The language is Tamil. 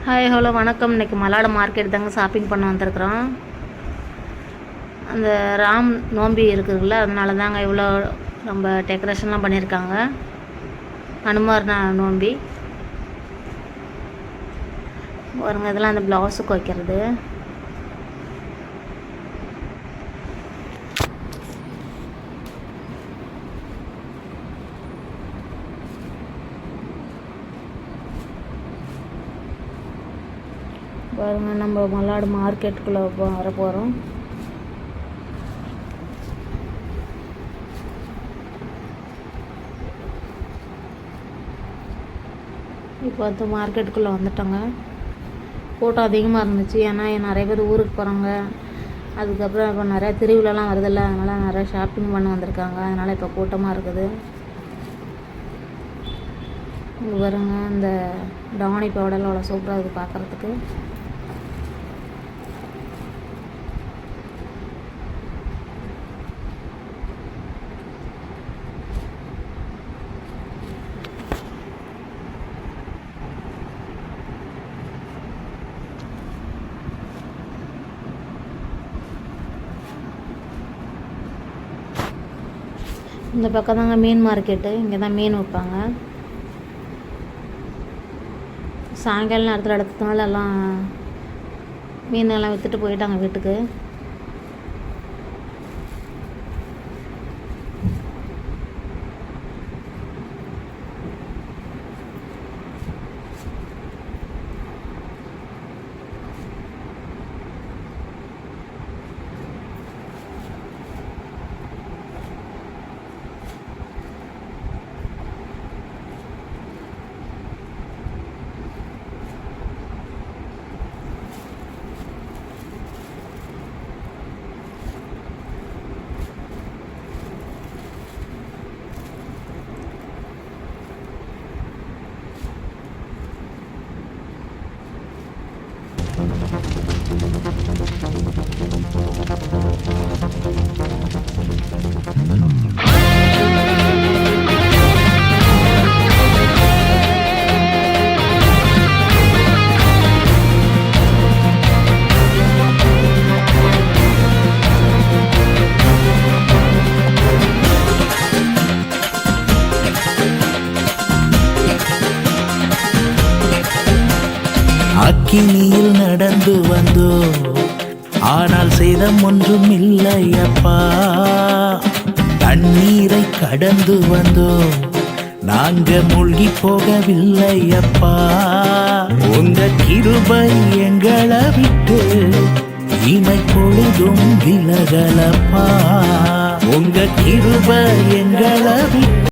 ஹாய் ஹலோ வணக்கம். இன்றைக்கி மல்லாட மார்க்கெட் தாங்க ஷாப்பிங் பண்ண வந்திருக்குறோம். அந்த ராம் நோம்பி இருக்குதுல்ல, அதனால தாங்க இவ்வளோ ரொம்ப டெக்கரேஷன்லாம் பண்ணியிருக்காங்க. அனுமார் நோம்பி பாருங்க. இதெல்லாம் அந்த ப்ளவுஸுக்கு வைக்கிறது. பாருங்க, நம்ம மல்லாடு மார்க்கெட்டுக்குள்ளே வர போகிறோம். இப்போ வந்து மார்க்கெட்டுக்குள்ளே வந்துட்டோங்க. கூட்டம் அதிகமாக இருந்துச்சு. ஏன்னா நிறைய பேர் ஊருக்கு போகிறாங்க. அதுக்கப்புறம் இப்போ நிறையா திருவிழாலாம் வருதில்ல, அதனால் நிறையா ஷாப்பிங் பண்ண வந்திருக்காங்க. அதனால் இப்போ கூட்டமாக இருக்குது. இங்கே பாருங்க, இந்த டானி பவுடரில் அவ்வளோ சூப்பராக இருக்குது பார்க்குறதுக்கு. இந்த பக்கம் தாங்க மீன் மார்க்கெட்டு. இங்கே தான் மீன் வைப்பாங்க. சாயங்கால நேரத்தில் எடுத்ததுனால எல்லாம் மீனெல்லாம் விற்றுட்டு போயிட்டாங்க வீட்டுக்கு. அக்கினியில் நடந்து வந்தோ, ஆனால் சேதம் ஒன்றும் இல்லையப்பா. தண்ணீரை கடந்து வந்தோ, நாங்க மூழ்கி போகவில்லையப்பா. உங்க கிருபை எங்களை விட்டு இமை பொழுதும் விலகலப்பா. உங்க கிருபை எங்களை விட்டு